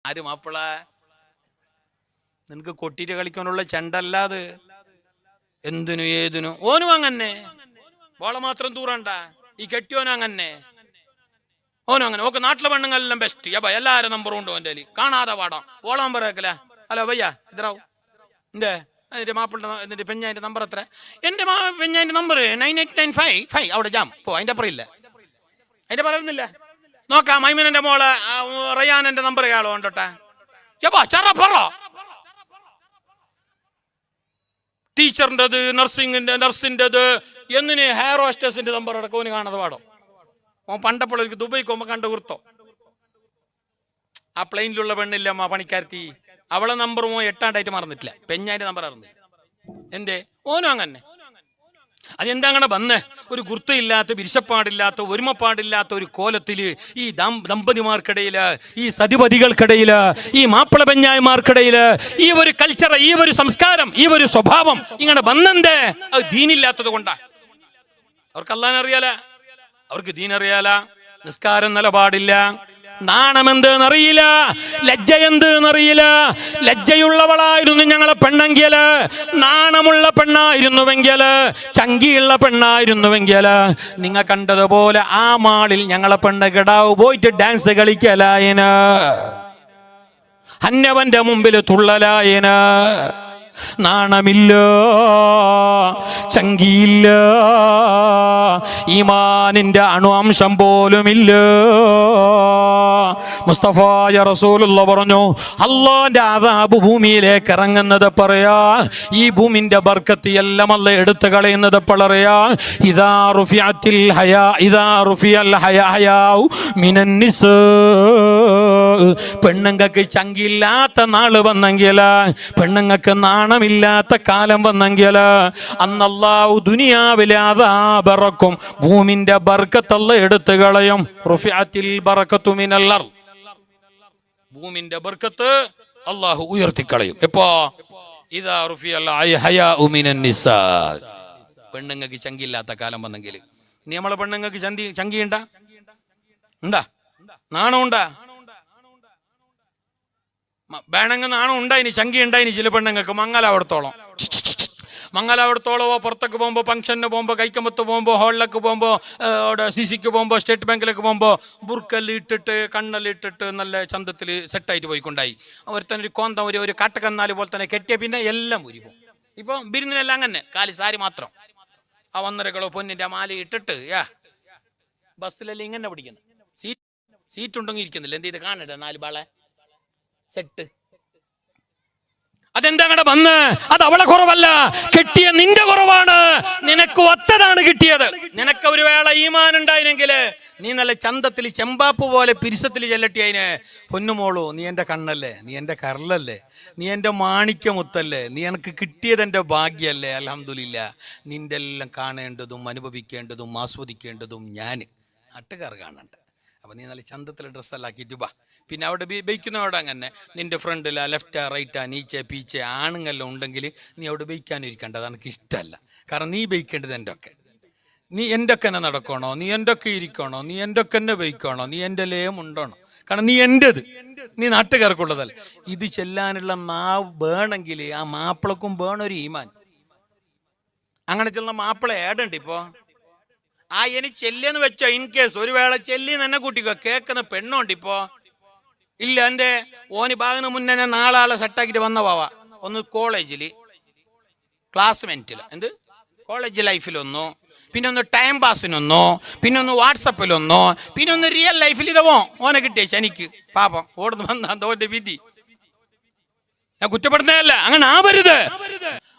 ആര് മാപ്പിള? നിനക്ക് കൊട്ടിട്ട് കളിക്കാനുള്ള ചെണ്ടല്ലാത് എന്തിനു ഏതിനു ഓനും അങ്ങനെ. ഓളെ മാത്രം ദൂരണ്ട, ഈ കെട്ടിയോനും അങ്ങനെ, ഓനും അങ്ങനെ. ഓക്കെ നാട്ടിലെ പെണ്ണുങ്ങളെല്ലാം ബെസ്റ്റ്. യബ എല്ലാരും നമ്പറും ഉണ്ട് ഓൻ്റെ കയ്യിൽ. കാണാതെ പാടാം. ഓളെ നമ്പർ കേക്കല. ഹലോ ഭയ്യ ഇതാവും എന്തേ എന്റെ മാപ്പിളുടെ എന്നിട്ട് പെഞ്ഞാൻ്റെ നമ്പർ എത്ര? എന്റെ പെഞ്ഞാൻ്റെ നമ്പർ 9895 അവിടെ ജാം പോ. അതിന്റെ അപ്പുറം ഇല്ല, അതിന്റെ പറയുന്നില്ല. നോക്കാം മൈമിനന്റെ മോള് റയാനന്റെ നമ്പർ കേളോ ഉണ്ടോട്ടെ. ടീച്ചറിൻ്റെത്, നഴ്സിൻ്റെത് എന്നിന് ഹെയർ ഹോസ്റ്റസിന്റെ നമ്പർ അടക്കം ഓന് കാണാതെ പാടോ. ഓൻ പണ്ടപ്പോൾ എനിക്ക് ദുബൈക്ക് പോകുമ്പോ കണ്ട കുർത്തോ. ആ പ്ലെയിനിലുള്ള പെണ്ണില്ല അമ്മ പണിക്കാരത്തി, അവളെ നമ്പർ ഓൻ 8 മറന്നിട്ടില്ല. പെഞ്ഞാന്റെ നമ്പർ അറിഞ്ഞില്ല. എന്തേ? ഓനും അങ്ങനെ. അതെന്താ അങ്ങനെ വന്ന്? ഒരു ഗുർത്തയില്ലാത്ത, വിരിശപ്പാടില്ലാത്ത, ഒരുമപ്പാടില്ലാത്ത ഒരു കോലത്തില് ഈ ദമ്പതിമാർക്കിടയില്, ഈ സതിപതികൾക്കിടയില്, ഈ മാപ്പിള പെഞ്ഞായിമാർക്കിടയില് ഈ ഒരു കൾച്ചർ, ഈ ഒരു സംസ്കാരം, ഈ ഒരു സ്വഭാവം ഇങ്ങനെ വന്നെന്തേ? അത് ദീനില്ലാത്തത് കൊണ്ടാ. അവർക്ക് അല്ലാഹനെ അറിയാല, അവർക്ക് ദീൻ അറിയാല, നിസ്കാരം നിലപാടില്ല, നാണമെന്തെന്നറിയില്ല, ലജ്ജ എന്തെന്നറിയില്ല. ലജ്ജയുള്ളവളായിരുന്നു ഞങ്ങളെ പെണ്ണെങ്കില്, നാണമുള്ള പെണ്ണായിരുന്നുവെങ്കില്, ചങ്കിയുള്ള പെണ്ണായിരുന്നുവെങ്കില് നിങ്ങൾ കണ്ടതുപോലെ ആ മാളിൽ ഞങ്ങളെ പെണ്ണ് കിടാവ് പോയിട്ട് ഡാൻസ് കളിക്കലായന്, അന്നവന്റെ മുമ്പിൽ തുള്ളലായന്. നാണമില്ല, ചങ്കിയില്ല, ഈമാനിന്റെ അണുഅംശം പോലുമില്ല. മുസ്തഫായ റസൂലുള്ള പറഞ്ഞു, അല്ലാഹുവിന്റെ അദാബ് ഭൂമിയിലേക്ക് ഇറങ്ങുന്നത് പറയാ, ഈ ഭൂമിന്റെ ബർക്കത്ത് എല്ലാം അല്ലാഹ് എടുത്തു കളയുന്നത് പറയാ. ഇദാ റുഫിഅത്തിൽ ഹയാ, ഇദാ റുഫിയൽ ഹയാഉ മിനൻ നിസാ. പെണ്ണുങ്ങൾക്ക് ചങ്കില്ലാത്ത നാള് വന്നെങ്കിൽ, പെണ്ണുങ്ങൾക്ക് നാണമില്ലാത്ത കാലം വന്നെങ്കിൽ, അന്ന് അല്ലാഹു ദുനിയാവിലെ അദാബിറക്കും, ഭൂമിന്റെ ബർക്കത്ത് അല്ലാഹ് എടുത്തു കളയും. റുഫിഅത്തിൽ ബറകത്തു മിനൽ അർദ്, ഭൂമിന്റെ ബർക്കത്ത് അല്ലാഹു ഉയർത്തിക്കളയും. എപ്പോ? ഇദാ റുഫിയൽ ഹയാഉ മിനൻ നിസാ. പെണ്ണുങ്ങൾക്ക് ചങ്കില്ലാത്ത കാലം വന്നെങ്കിൽ. നീ നമ്മളെ പെണ്ണുങ്ങൾക്ക് ചങ്കിയുണ്ടാ? ഉണ്ടാ? നാണം ഉണ്ടാ? വേണമെങ്കിൽ നാണം ഉണ്ടായിനി, ചങ്കി ഉണ്ടായിനി ചില പെണ്ണുങ്ങൾക്ക്. മംഗലാവിടത്തോളമോ പുറത്തേക്ക് പോകുമ്പോൾ, ഫംഗ്ഷന് പോകുമ്പോൾ, കൈക്കമ്പത്ത് പോകുമ്പോൾ, ഹോളിലേക്ക് പോകുമ്പോൾ, അവിടെ സിസിക്ക് പോകുമ്പോൾ, സ്റ്റേറ്റ് ബാങ്കിലേക്ക് പോകുമ്പോൾ ബുർക്കെല്ലാം ഇട്ടിട്ട്, കണ്ണെല്ലാം ഇട്ടിട്ട് നല്ല ചന്തത്തിൽ സെറ്റായിട്ട് പോയിക്കൊണ്ടായി. ഒരുത്തനൊരു കോന്തം, ഒരു കാട്ടക്കന്നാല് പോലെ തന്നെ കെട്ടിയ പിന്നെ എല്ലാം ഊരി പോകും. ഇപ്പൊ ബിരുന്നിനെല്ലാം അങ്ങനെ കാലി സാരി മാത്രം, ആ 1.5 കിലോ പൊന്നിന്റെ മാല ഇട്ടിട്ട് ബസ്സിലെല്ലാം ഇങ്ങനെ പിടിക്കുന്നത്. സീറ്റ് ഉണ്ടെങ്കിൽ ഇരിക്കുന്നില്ല. എന്ത് ചെയ്ത് കാണട്ടെ 4 ബാളെ സെറ്റ്. അതെന്താ അങ്ങനെ വന്ന്? അത് അവളെ കുറവല്ല, കെട്ടിയ നിന്റെ കുറവാണ്. നിനക്ക് ഒത്തതാണ് കിട്ടിയത്. നിനക്ക് ഒരു വേള ഈമാൻ ഉണ്ടായിനെങ്കില് നീ നല്ല ചന്തത്തിൽ ചെമ്പാപ്പ് പോലെ പിരിസത്തിൽ ചെല്ലട്ടിയതിന്. പൊന്നുമോളൂ, നീ എന്റെ കണ്ണല്ലേ, നീ എന്റെ കരളല്ലേ, നീ എന്റെ മാണിക്യമുത്തല്ലേ, നീ എനിക്ക് കിട്ടിയത് എന്റെ ഭാഗ്യല്ലേ. അൽഹംദുലില്ലാ. നിന്റെ എല്ലാം കാണേണ്ടതും അനുഭവിക്കേണ്ടതും ആസ്വദിക്കേണ്ടതും ഞാൻ, നാട്ടുകാർ കാണണ്ട. അപ്പൊ നീ നല്ല ചന്തത്തിൽ ഡ്രസ്സെല്ലാം ആക്കിയിട്ട് വാ. പിന്നെ അവിടെ ബൈക്കുന്നവിടെ അങ്ങനെ നിന്റെ ഫ്രണ്ടിലാ, ലെഫ്റ്റാ, റൈറ്റാ, നീച്ചെ പീച്ചെ ആണുങ്ങളെല്ലാം ഉണ്ടെങ്കിൽ നീ അവിടെ ബൈക്കാനും ഇരിക്കേണ്ട. അത് എനിക്ക് ഇഷ്ടമല്ല. കാരണം നീ ബൈക്കേണ്ടത് എൻ്റെ ഒക്കെ. നീ എൻ്റെ ഒക്കെ തന്നെ നടക്കണോ, നീ എൻ്റെ ഒക്കെ ഇരിക്കണോ, നീ എൻ്റെ ഒക്കെ തന്നെ ബൈക്കണോ, നീ എൻ്റെ ലേം ഉണ്ടോണോ? കാരണം നീ എൻ്റെത്, നീ നാട്ടുകാർക്കുള്ളതല്ല. ഇത് ചെല്ലാനുള്ള നാവ് വേണമെങ്കിൽ ആ മാപ്പിളക്കും വേണൊരു ഈമാൻ. അങ്ങനെ ചെല്ലുന്ന മാപ്പിള ഏടുണ്ട് ഇപ്പോ. ഇനി ചെല്ലെന്ന് വെച്ചോ, ഇൻ കേസ് ഒരു വേള ചെല്ലി തന്നെ കൂട്ടിക്കോ, കേൾക്കുന്ന പെണ്ണുണ്ട് ഇപ്പോ. ഇല്ല, എന്റെ ഓന് ഭാഗത്തിന് മുന്നേ നാളാളെ സെറ്റാക്കിട്ട് വന്ന പോവാ. ഒന്ന് കോളേജില് ക്ലാസ്മേറ്റില്, എന്ത് കോളേജ് ലൈഫിലൊന്നോ, പിന്നെ ഒന്ന് ടൈം പാസിനൊന്നോ, പിന്നെ ഒന്ന് വാട്സപ്പിലൊന്നോ, പിന്നെ ഒന്ന് റിയൽ ലൈഫിൽ ഇതവോ ഓനെ കിട്ടിയ ശനിക്ക് പാപം ഓടുന്നു വന്ന ഓന്റെ വിധി. ഞാൻ കുറ്റപ്പെടുന്നതല്ല, അങ്ങനെ ആവരുത്.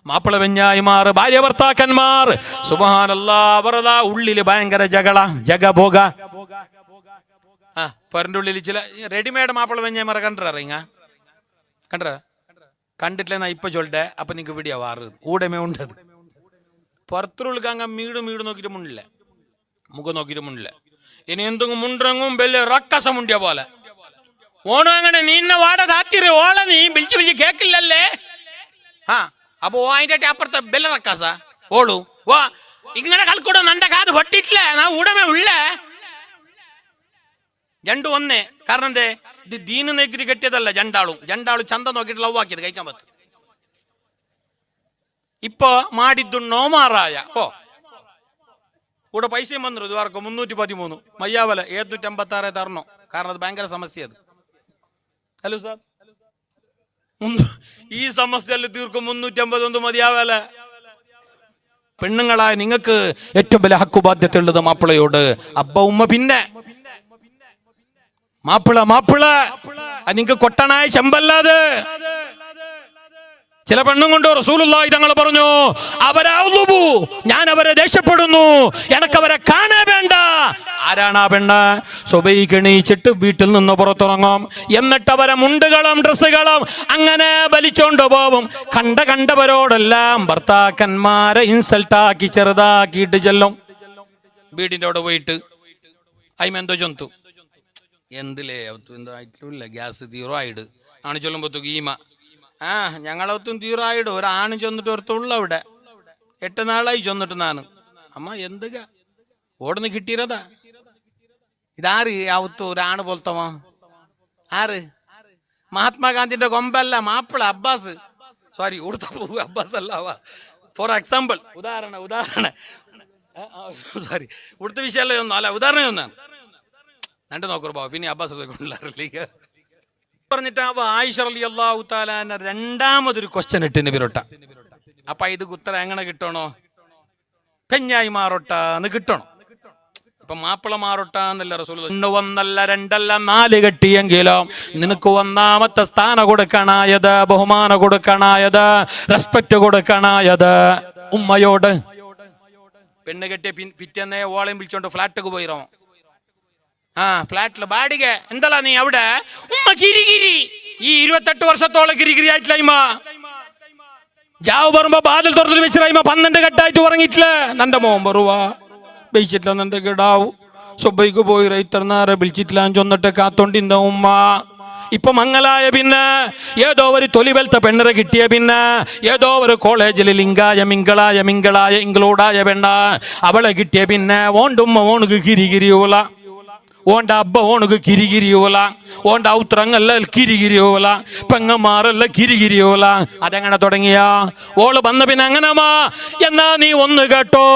മാപ്പിള പെഞ്ഞായിമാർ, ഭാര്യ ഭർത്താക്കന്മാർ, സുബ്ഹാനല്ലാഹ്, അവരതാ ഉള്ളില് ഭയങ്കര ജഗഭോഗ. പൊരന്റെ ഉള്ളിൽ ചില റെഡിമെയ്ഡ് മാപ്പിള പെഞ്ഞായിമാരെ കണ്ടിറങ്ങ കണ്ടിട്ടില്ലെന്നാ ഇപ്പൊ ചൊല്ലിട്ടെ. അപ്പൊ നിങ്ങക്ക് പിടിയാ വാറ് ഊടമേ ഉണ്ടത്. പുറത്തുള്ളിക്കാങ്ങ മീട് നോക്കിയിട്ട് മുണ്ടില്ല, മുഖം നോക്കിയിട്ട് മുണ്ടില്ല. ഇനി എന്തെങ്കിലും മുണ്ടിറങ്ങും വലിയ റക്കസം മുണ്ടിയ പോലെ ഓണം. അങ്ങനെ നീന്നെ വാട താത്തിരി ഓള നീ വിളിച്ച് കേക്കില്ലല്ലേ. അപ്പൊ അതിന്റെ അപ്പുറത്തെ ബെല്ല റക്കാസ ഓളു വാ ഇങ്ങനെ കളിക്കൂടെ. നന്റെ കാത് പൊട്ടിട്ടില്ലേ, നാ ഊടമേ ഉള്ളേ. രണ്ടും ഒന്നേ. കാരണം എന്തേ, ഇത് ദീന് നോക്കിട്ട് കെട്ടിയതല്ല. രണ്ടാളും ചന്ത നോക്കിയിട്ട് ലവ് ആക്കിയത് കഴിക്കാൻ പറ്റും. ഇപ്പൊ മാടിದ್ದು നോമാറായ കൂടെ പൈസയും വന്നു ഇതുവർക്ക് 313 മയ്യാവല 756 തരണോ. കാരണം അത് ഭയങ്കര സമസ്യ. അത് ഹലോ സാർ, ഈ സമസ്യ തീർക്കും 350 മതിയാവല. പെണ്ണുങ്ങളായ നിങ്ങൾക്ക് ഏറ്റവും വലിയ ഹക്കു ബാധ്യത ഉള്ളത് മാപ്പിളയോട്. അബ്ബ ഉമ്മ പിന്നെ മാപ്പിള അത് നിങ്ങൾക്ക് കൊട്ടനായ ചെമ്പല്ലാതെ. ചില പെണ്ണും കൊണ്ട് റസൂലുള്ളാഹി തങ്ങൾ പറഞ്ഞു, അവരാവുന്നു, ഞാൻ അവരെ ദേഷ്യപ്പെടുന്നു, എനക്കവരെ കാണാൻ വേണ്ട. ആരാണ് ആ പെണ്ണ്? സുബഹിക്ക് എണീച്ചിട്ട് വീട്ടിൽ നിന്ന് പുറത്തിറങ്ങും, എന്നിട്ട് അവരെ മുണ്ടുകളും ഡ്രസ്സുകളും അങ്ങനെ വലിച്ചോണ്ട് പോവും. കണ്ടവരോടെല്ലാം ഭർത്താക്കന്മാരെ ഇൻസൾട്ടാക്കി ചെറുതാക്കിയിട്ട് ചെല്ലും. വീടിന്റെ അവിടെ പോയിട്ട് അയിമെന്തോ ചൊന്തു എന്തിലേ എന്തായിട്ടില്ല, ഗ്യാസ് തീറായിട് ആണ് ചൊല്ലുമ്പോഴത്തേക്ക് ഈമ ഞങ്ങളൊത്തും തീറായിട് ഒരാണ് ചൊന്നിട്ട് ഒരുത്തുള്ള അവിടെ 8 നാളായി ചൊന്നിട്ട് നാണ്. അമ്മ എന്തുക ഓടുന്ന് കിട്ടിയതാ. ഇതാറ് ആവത്തു ഒരാണ് പോലത്തമോ? ആറ്? മഹാത്മാഗാന്ധിന്റെ കൊമ്പല്ല, മാപ്പിള അബ്ബാസ്. സോറി, ഉടുത്ത അബ്ബാസ് അല്ല. ഫോർ എക്സാമ്പിൾ, ഉദാഹരണ സോറി, ഉടുത്ത വിഷയമല്ല ഒന്നും അല്ല, ഉദാഹരണം ഒന്നാണ്. രണ്ട് നോക്കൂ ബാബു, പിന്നെ അബ്ബാസ് പറഞ്ഞിട്ട് ആയിഷ റളിയല്ലാഹു തആല രണ്ടാമതൊരു ക്വസ്റ്റ്യൻ ഇട്ട് നബിരൊട്ട. അപ്പൊ ഇത് ഉത്തരം എങ്ങനെ കിട്ടണോ? പെഞ്ഞായി മാറൊട്ടാന്ന് കിട്ടണം. ഇപ്പൊ മാപ്പിള മാറൊട്ടാന്നല്ല റസൂൽ. 1 2 4 കെട്ടിയെങ്കിലും നിനക്ക് 1ാമത്തെ സ്ഥാനം കൊടുക്കണായത്, ബഹുമാനം കൊടുക്കണായത്, റെസ്പെക്ട് കൊടുക്കണായത് ഉമ്മയോട്. പെണ്ണ് കെട്ടിയ പിറ്റേന്നേ ഓളയും വിളിച്ചോണ്ട് ഫ്ലാറ്റൊക്കെ പോയിരോ. ഫ്ലാറ്റില് ബാഡിക എന്തല്ല നീ അവിടെ ഉമ്മ കിരികിരി. ഈ 28 വർഷത്തോളം കിരികിരി ആയിട്ടില്ല. ഇമ്മ ജാവ് പറയുമ്പോ ബാതിൽ തുറന്നിൽ വെച്ചില്ല. 12 കെട്ടായിട്ട് ഉറങ്ങിയിട്ടില്ല. നന്റെ മോൻ ബറുവാ ബയിച്ചിട്ടില്ല. നന്റെ കിടാവു സുബൈക്ക് പോയി ഇത്ര നേരം വിളിച്ചിട്ടില്ല ചൊന്നിട്ട് കാത്തോണ്ടിന്റെ ഉമ്മ. ഇപ്പൊ മംഗലായ പിന്നെ ഏതോ ഒരു തൊലിവെൽത്ത പെണ്ണറെ കിട്ടിയ പിന്നെ ഏതോ ഒരു കോളേജിൽ ലിംഗായ മിങ്കളായ ഇംഗ്ലൂഡായ പെണ്ണ അവളെ കിട്ടിയ പിന്നെ ഓണ്ടുമ്മ ഓണുക്ക് കിരികിരിയോല, ഓണ്ട അബ്ബ ഓണുക്ക് കിരികിരിയോല, ഓണ്ട ഔത്രങ്ങല്ല കിരികിരിയോല, പെങ്ങന്മാരല്ല കിരികിരിയോല. അതെങ്ങനെ തുടങ്ങിയ? ഓള് വന്ന പിന്നെ അങ്ങനമാ. എന്നാ നീ ഒന്ന് കേട്ടോ,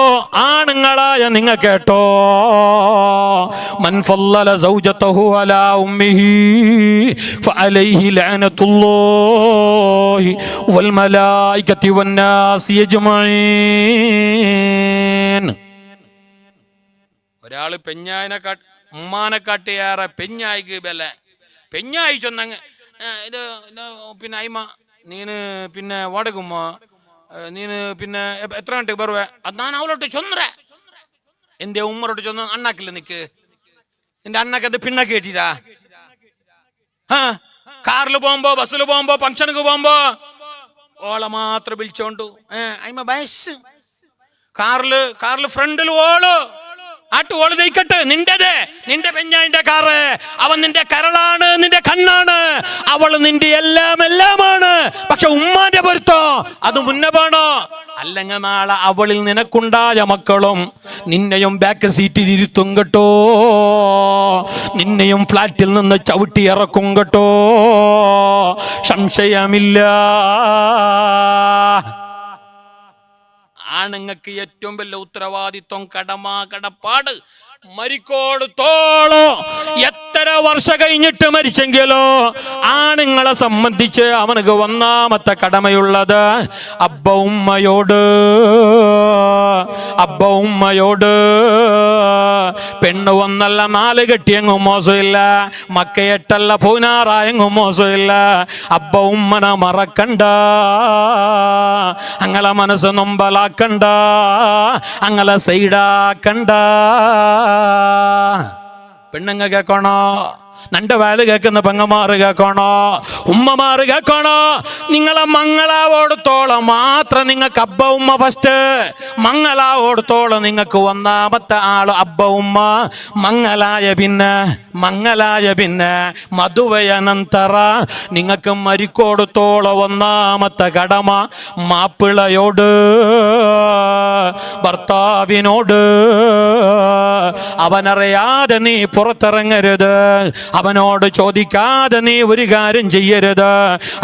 ആണുങ്ങളായ നിങ്ങ കേട്ടോ. മൻ ഫല്ലല സൗജതഹു അലാ ഉമ്മിഹി ഫഅലൈഹി ലഅനത്തുല്ലാഹി വൽ മലായികതി വന്നാസി അജ്മഈൻ. ഒരാള് പെഞ്ഞായനെ ഉമ്മാനെ കാട്ടിയേറെ പെഞ്ഞായിക്ക് ബല. പെഞ്ഞായി ചൊന്നങ്ങ് ഇത് പിന്നെ അയിമ നീന് പിന്നെ വാടകുമ്മ നീന് പിന്നെ എത്ര ഗಂಟೆಗೆ ಬರುವೆ അത് ഞാൻ അവളോട്ട് ചൊന്നറ. എന്റെ ഉമ്മറോട്ട് ചൊന്ന അണ്ണാക്കില്ല നിക്ക്. എന്റെ അണ്ണക്കത് പിന്നെ കേട്ടിരാ. കാറിൽ പോകുമ്പോ ബസ്സിൽ പോകുമ്പോ ഫംഗ്ഷനുക്ക് പോകുമ്പോ ഓളെ മാത്രം വിളിച്ചോണ്ടു അയിമ വയസ്സ്. കാറില് ഫ്രണ്ടിൽ ഓള് ഓള് തയ്ക്കട്ടെ നിന്റേത്, നിന്റെ പെഞ്ഞായിന്റെ കാറ്. അവൻ നിന്റെ കരളാണ്, നിന്റെ കണ്ണാണ്. അവള് നിന്റെ എല്ലാമാണ്. പക്ഷെ ഉമ്മാന്റെ പൊരുത്തോ അത് മുന്നേ വേണോ? അല്ലെങ്കിൽ നാളെ അവളിൽ നിനക്കുണ്ടായ മക്കളും നിന്നെയും ബാക്ക് സീറ്റിൽ ഇരുത്തും കേട്ടോ, നിന്നെയും ഫ്ലാറ്റിൽ നിന്ന് ചവിട്ടി ഇറക്കും കേട്ടോ, സംശയമില്ല. ആണുങ്ങൾക്ക് ഏറ്റവും വലിയ ഉത്തരവാദിത്വം, കടപ്പാട്. മരിക്കോടത്തോളോ എത്ര വർഷം കഴിഞ്ഞിട്ട് മരിച്ചെങ്കിലോ ആണുങ്ങളെ സംബന്ധിച്ച് അവനക്ക് 1ാമത്തെ കടമയുള്ളത് അബ്ബ ഉമ്മയോട്. പെണ്ണ് 1 4 കെട്ടിയെങ്ങും മോശമില്ല, മക്ക 8 16 മോശമില്ല. അബ്ബ ഉമ്മനെ മറക്കണ്ട, അങ്ങളെ മനസ്സ് നൊമ്പലാക്കണ്ട, അങ്ങളെ സൈഡാക്കണ്ട. പെണ്ണുങ്ങ കേൾക്കണോ? നന്റെ വാല് കേൾക്കുന്ന പെങ്ങന്മാർ കേൾക്കണോ, ഉമ്മമാർ കേൾക്കണോ? നിങ്ങളെ മംഗളാവോടത്തോളം മാത്രം നിങ്ങൾക്ക് അബ്ബ ഉമ്മ ഫസ്റ്റ്. മംഗളാവോടത്തോളം നിങ്ങൾക്ക് ഒന്നാമത്തെ ആള് അബ്ബ ഉമ്മ. മംഗലായ പിന്നെ മധുവയ നന്തറ നിങ്ങൾക്ക് മരിക്കോടത്തോളം ഒന്നാമത്തെ കടമ മാപ്പിളയോട്, ഭർത്താവിനോട്. അവനറിയാതെ നീ പുറത്തിറങ്ങരുത്, അവനോട് ചോദിക്കാതെ നീ ഒരു കാര്യം ചെയ്യരുത്.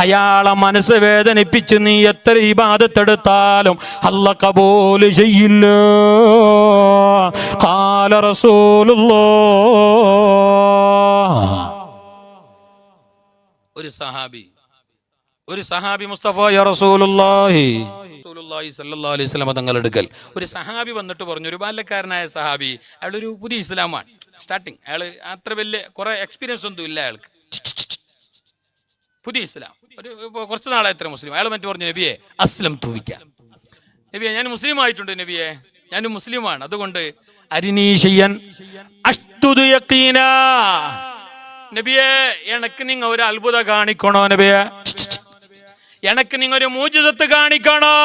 അയാളെ മനസ്സ് വേദനിപ്പിച്ച് നീ എത്ര ഇബാദത്തെടുത്താലും അല്ലാഹ് കബൂൽ ചെയ്യില്ല. ഖാല റസൂലുള്ളാഹ്. ഒരു സഹാബി മുസ്തഫ റസൂലുള്ളാഹി സല്ലല്ലാഹു അലൈഹി വസല്ലം തങ്ങളുടെ അടുക്കൽ ഒരു സഹാബി വന്നിട്ട് പറഞ്ഞു, ഒരു ബാല്യക്കാരനായ സഹാബി, അയാളൊരു പുതിയ ഇസ്ലാമാണ്, സ്റ്റാർട്ടിങ്. അയാൾ അത്ര വലിയ കുറെ എക്സ്പീരിയൻസ് ഒന്നും ഇല്ല അയാൾക്ക്, പുതിയ ഇസ്ലാം, ഒരു കുറച്ച് നാളെ എത്ര മുസ്ലിം. അയാൾ മറ്റു പറഞ്ഞു, നബിയെ അസ്ലം തൂവിക്കാം, നബിയെ ഞാൻ മുസ്ലിം ആയിട്ടുണ്ട്, നബിയെ ഞാനും മുസ്ലിമാണ്, അതുകൊണ്ട് അരിനീശയ്യൻ അഷ്തുദു യഖീന, നബിയെ എനക്ക് നിങ്ങ ഒരു അത്ഭുതം കാണിക്കണോ, നബിയെ എനക്ക് നിങ്ങ ഒരു മൂജിസത്ത് കാണിക്കണോ,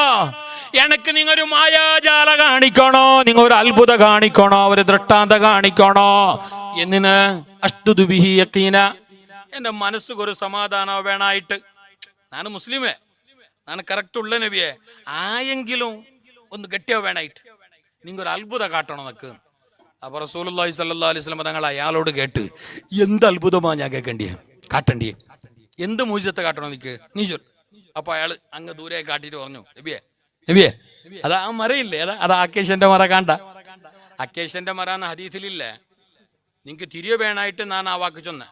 എനക്ക് നിങ്ങ ഒരു മായാജാല കാണിക്കണോ, നിങ്ങ ഒരു അത്ഭുതം കാണിക്കണോ, ഒരു ദൃഷ്ടാന്ത കാണിക്കണോ. എന്നിന് അഷ്തുദു ബിഹി യഖീന, എന്റെ മനസ്സുക്ക് ഒരു സമാധാനം വേണായിട്ട്. ഞാൻ മുസ്ലിമേ, ഞാൻ കറക്റ്റ് ഉള്ള നബിയെ, ആയെങ്കിലും ഒന്ന് ഗട്ടിയോ വേണായിട്ട്, നിങ്ങൾ ഒരു അത്ഭുതം കാട്ടണം എന്നൊക്കെ. അപ്പൊ റസൂലുള്ളാഹി സ്വല്ലല്ലാഹു അലൈഹി വസല്ലം തങ്ങൾ അയാളോട് കേട്ട്, എന്ത് അത്ഭുതമാ ഞാൻ കേൾക്കണ്ടിയേ, കാട്ടണ്ടിയേ, എന്ത് മൂജിസത്ത് കാട്ടണോ നിക്ക്, നീ ചൊൽ. അപ്പൊ അയാള് അങ്ങ് ദൂരെ കാട്ടിട്ട് പറഞ്ഞു, നബിയെ അതാ ആ മരയില്ലേ, അതാ അക്കേഷന്റെ മര കാണ്ട, അക്കേഷന്റെ മര എന്ന ഹദീസിലില്ലേ, നിങ്ങക്ക് തിരിയോ വേണായിട്ട് ഞാൻ ആ വാക്ക് ചൊന്ന,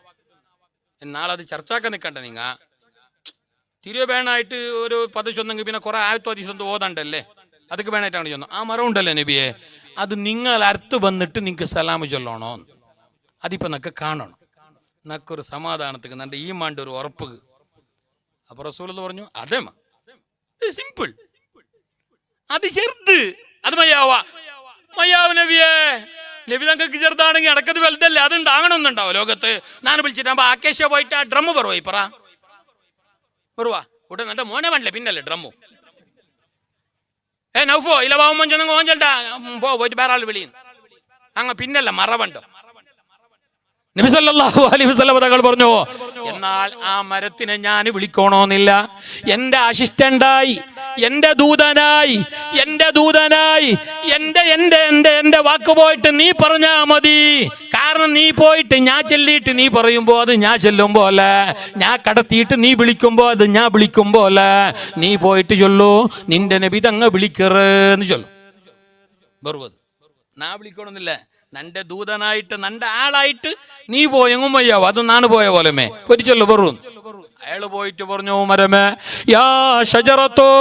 നാളെ അത് ചർച്ചാക്കാൻ നിൽക്കണ്ട. നിങ്ങ തിരിയോ വേണായിട്ട് ഒരു പദ ചൊന്നെങ്കിൽ പിന്നെ കുറെ ആയത്തോ ഹദീസ് ഓതണ്ടല്ലേ, അതൊക്കെ വേണായിട്ടാണ് ചൊന്നത്. ആ മരം ഉണ്ടല്ലേ നബിയെ, അത് നിങ്ങൾ അർത്ത് വന്നിട്ട് നിങ്ങൾക്ക് സലാം ചൊല്ലണോ, അതിപ്പോ നക്ക് കാണണം, നക്കൊരു സമാധാനത്തിന് നന്റെ ഈ മാണ്ട് ഒരു ഉറപ്പ്. അപ്പൊ റസൂലുള്ളാഹി പറഞ്ഞു, അതേ സിമ്പിൾ, അത് ചെറുത്, അത് മയ്യാവ് നബിയെ, നബി തങ്ങൾക്ക് ചെറുതാണെങ്കിൽ അടക്കത് വലുതല്ലേ, അത് ഉണ്ടാകണമെന്നുണ്ടാവോ ലോകത്ത്. ഞാൻ വിളിച്ചിട്ട് ആക്കേശ പോയിട്ട് ആ ഡ്രമ്മ് പറവായി പറ വരുവാ ഉടനെ എന്റെ മോനെ വേണ്ടല്ലേ പിന്നല്ലേ ഡ്രമ്മു. നൗഫോ ഇല്ല വാവുമ്പോ ഓഞ്ചൽട്ടാ പോയിട്ട് വേറെ ആൾ വിളിയും അങ്ങ് പിന്നല്ല മറവണ്ടോ. നബി സല്ലല്ലാഹു അലൈഹി വസല്ലം തങ്ങൾ പറഞ്ഞു, എന്നാൽ ആ മരത്തിനെ ഞാൻ വിളിക്കണമെന്നില്ല, എന്റെ അസിസ്റ്റന്റായി, എന്റെ ദൂതനായി എന്റെ വാക്ക് പോയിട്ട് നീ പറഞ്ഞാ മതി. കാരണം നീ പോയിട്ട് ഞാൻ ചെല്ലിയിട്ട് നീ പറയുമ്പോ അത് ഞാൻ ചെല്ലുമ്പോ അല്ല, ഞാൻ കടത്തിയിട്ട് നീ വിളിക്കുമ്പോ അത് ഞാൻ വിളിക്കുമ്പോ അല്ല. നീ പോയിട്ട് ചൊല്ലു, നിന്റെ നബി തങ്ങ വിളിക്കറെന്ന് ചൊല്ലും. ബറുവത് നാ വിളിക്കണമെന്നില്ല, നന്റെ ദൂതനായിട്ട് നന്റെ ആളായിട്ട് നീ പോയെങ്ങും വയ്യാവോ, അത് നാണ് പോയ പോലെമേ ഒരു ചൊല്ലു ബറു. അയാള് പോയിട്ട് പറഞ്ഞു, മരമേ യാ ഷജറത്തോ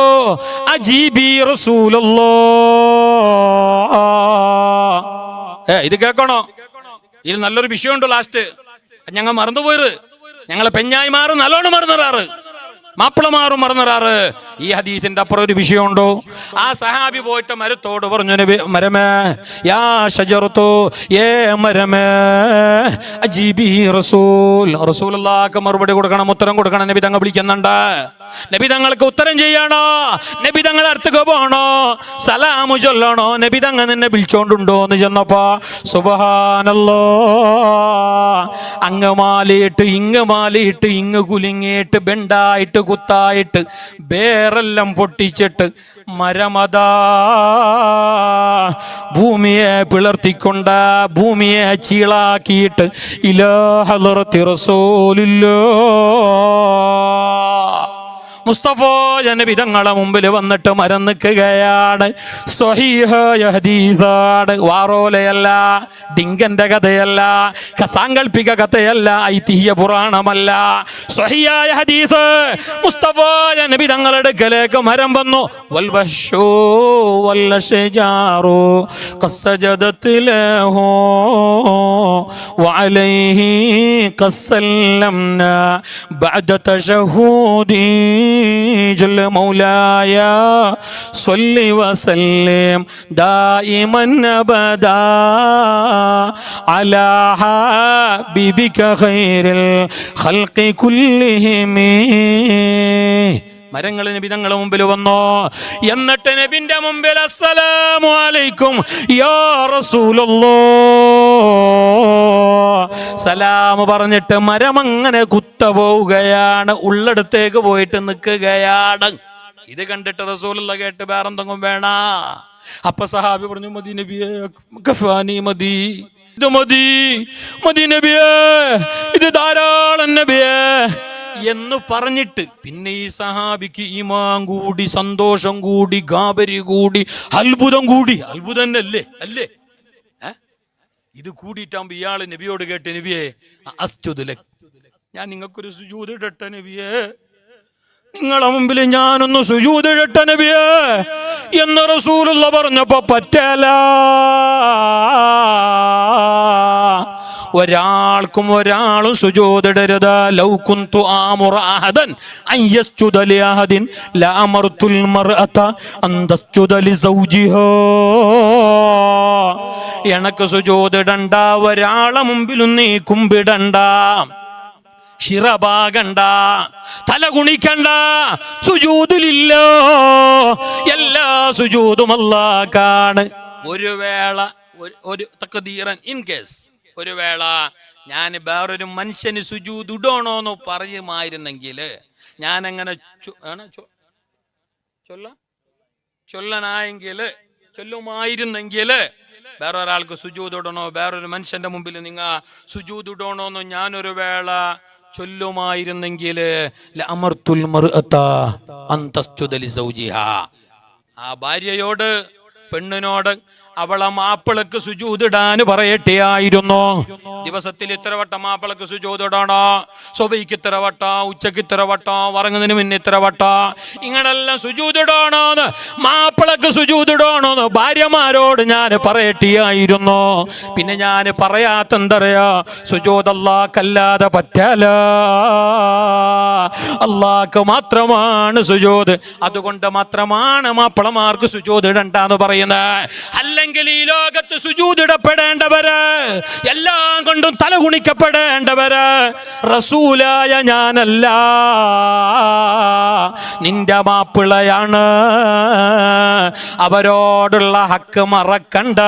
അജീബി റസൂലുള്ളാഹ്. ഇത് കേൾക്കണോ, ഇത് നല്ലൊരു വിഷയമുണ്ട്. ലാസ്റ്റ് ഞങ്ങൾ മറന്നുപോയത്, ഞങ്ങളെ പെഞ്ഞായിമാറ് നല്ലോണം മറന്നിറാറ്, മാപ്പിളമാറും മറന്നിറാറ്. ഈ ഹദീസിന്റെ അപ്പുറം ഒരു വിഷയമുണ്ടോ? ആ സഹാബി പോയിട്ട് മരത്തോട് പറഞ്ഞു, മരമേ യാ ഷജറത്തോ, ഏ മരമേ അജീബി റസൂലുള്ളാഹിക്ക് മറുപടി കൊടുക്കണം, ഉത്തരം കൊടുക്കണം. നബി തങ്ങൾ വിളിക്കുന്നുണ്ട്, നബി തങ്ങൾക്ക് ഉത്തരം ചെയ്യണോ, നബി തങ്ങൾ അടുത്തേക്ക് പോകണോ, സലാമു ചൊല്ലണോ, നബി തങ്ങൾ നിന്നെ വിളിച്ചോണ്ടുണ്ടോ എന്ന് ചെന്നപ്പോ സുബ്ഹാനല്ലാഹ്, അങ്ങ് മാലിയിട്ട് ഇങ്ങ് കുലുങ്ങിയിട്ട് ബെണ്ടായിട്ട് കുത്തായിട്ട് വേറെല്ലാം പൊട്ടിച്ചിട്ട് മരമതാ ഭൂമിയെ പിളർത്തിക്കൊണ്ട് ഭൂമിയെ ചീളാക്കിയിട്ട് ഇലാ ഹളറത്തി റസൂലില്ലാഹ് മുസ്തഫ നബി തങ്ങളെ മുമ്പിൽ വന്നിട്ട് മരം നിൽക്കുകയാണ്. സ്വഹീഹായ ഹദീസാണ്, വാറോലയല്ല, ഡിങ്കന്റെ കഥയല്ല, സാങ്കല്പിക കഥയല്ല, ഐതിഹ്യ പുരാണമല്ല, സ്വഹീഹായ ഹദീസ്. മുസ്തഫ നബി തങ്ങളുടെ അടുക്കലേക്ക് മരം വന്നു. വൽവശൂ വല്ലശജാറു ഖസ്സജദത് ലഹു വഅലൈഹി ഖസ്സല്ലംനാ ബഅദ തശഹൂദി ജല്ല മൗലായ സ്വല്ലി വസല്ലിം ദായിമൻ അബദാ അലാ ഹബീബിക ഖൈറിൽ ഖൽഖി കുല്ലിഹിം. മരങ്ങൾ നബി തങ്ങളുടെ മുമ്പിൽ വന്നോ, എന്നിട്ട് നബിന്റെ മുമ്പിൽ അസ്സലാമു അലൈക്കും യാ റസൂലല്ലാഹ് സലാം പറഞ്ഞിട്ട് മരം അങ്ങനെ കുത്ത പോവുകയാണ്, ഉള്ളടത്തേക്ക് പോയിട്ട് നിൽക്കുകയാണ്. ഇത് കണ്ടിട്ട് റസൂലുള്ള കേട്ട് വേറെന്തെങ്കിലും വേണ? അപ്പൊ സഹാബി പറഞ്ഞു, മതി നബിയേ, ഗഫാനി മതി, ഇത് മതി, മതി നബിയേ, ഇത് ധാരാളം നബിയേ എന്ന് പറഞ്ഞിട്ട് പിന്നെ ഈ സഹാബിക്ക് ഈമാൻ കൂടി, സന്തോഷം കൂടി, ഗാബരി കൂടി, അത്ഭുതം കൂടി. അത്ഭുതം തന്നെ അല്ലേ? അല്ലേ? ഇത് കൂടിയിട്ടാകുമ്പോ ഇയാള് നബിയോട് കേട്ട്, നബിയെ അസ്ജുദു ലക്, ഞാൻ നിങ്ങൾക്കൊരു സുജൂദ് ഇടട്ടെ നബിയേ, നിങ്ങളെ മുമ്പിൽ ഞാനൊന്ന് സുജൂദ് ഇടട്ടെ നബിയേ എന്ന് റസൂലുള്ള പറഞ്ഞപ്പോ പറ്റല. ഒരാളും സുജൂദിടരുത്. ലൗ കുന്തു ആമുറ അഹദൻ അൻ യസ്ജുദ ലിഅഹദിൻ ലഅമർതുൽ മർഅത അൻ തസ്ജുദ ലിസൗജിഹാ. എനക്ക് സുജൂദിടണ്ട, ഒരാളെ മുമ്പിലും നീ കുമ്പിടണ്ട, ശിറഭാഗണ്ട, തല കുണിക്കണ്ട, സുജൂദിലില്ല, എല്ലാ സുജൂദും അല്ലാഹ്ക്കാണ്. ഒരു വേള ഒരു തഖദീറൻ ഇൻ കേസ് ഒരു വേള ഞാൻ വേറൊരു മനുഷ്യന് സുജൂദ് ഇടണോന്ന് പറയുമായിരുന്നെങ്കിൽ ഞാൻ അങ്ങനെ ചൊല്ലുമായിരുന്നെങ്കിൽ വേറൊരാൾക്ക് സുജൂദ് ഇടണോ, വേറൊരു മനുഷ്യന്റെ മുമ്പിൽ നിങ്ങൾ സുജൂദ് ഇടണോന്ന് ഞാനൊരു വേള ചൊല്ലുമായിരുന്നെങ്കിൽ ലഅമർതുൽ മർഅത അൻ തസ്ജുദ ലിസൗജിഹാ. ആ ഭാര്യയോട്, പെണ്ണിനോട് അവളെ മാപ്പിളക്ക് സുജൂദിടാന് പറയട്ടെയായിരുന്നു. ദിവസത്തിൽ ഇത്ര വട്ടം മാപ്പിളക്ക് സുജൂദിടണോ, സുബഹിക്ക് ഇത്ര വട്ടം, ഉച്ചക്ക് ഇത്ര വട്ടം, ഉറങ്ങുന്നതിന് മുന്നേ ഇത്ര വട്ടം, ഇങ്ങനെല്ലാം സുജൂദിടണോന്ന്, മാപ്പിളക്ക് സുജൂദിടണോന്ന് ഭാര്യമാരോട് ഞാൻ പറയട്ടെയായിരുന്നു. പിന്നെ ഞാൻ പറയാത്ത എന്തറിയാ, സുജൂദ് അല്ലാഹ്ക്കല്ലാതെ പറ്റല, അല്ലാഹ്ക്ക് മാത്രമാണ് സുജൂദ്. അതുകൊണ്ട് മാത്രമാണ് മാപ്പിളമാർക്ക് സുജൂദ് ഇടണ്ടെന്ന് പറയുന്നത്. അല്ലെങ്കിൽ ഈ ലോകത്ത് സുജൂദിടപ്പെടേണ്ടവര്, എല്ലാം കൊണ്ടും തലകുണിക്കപ്പെടേണ്ടവര് റസൂലായ ഞാനല്ല, നിന്റെ മാപ്പിളയാണ്. അവരോടുള്ള ഹക്ക് മറക്കണ്ട.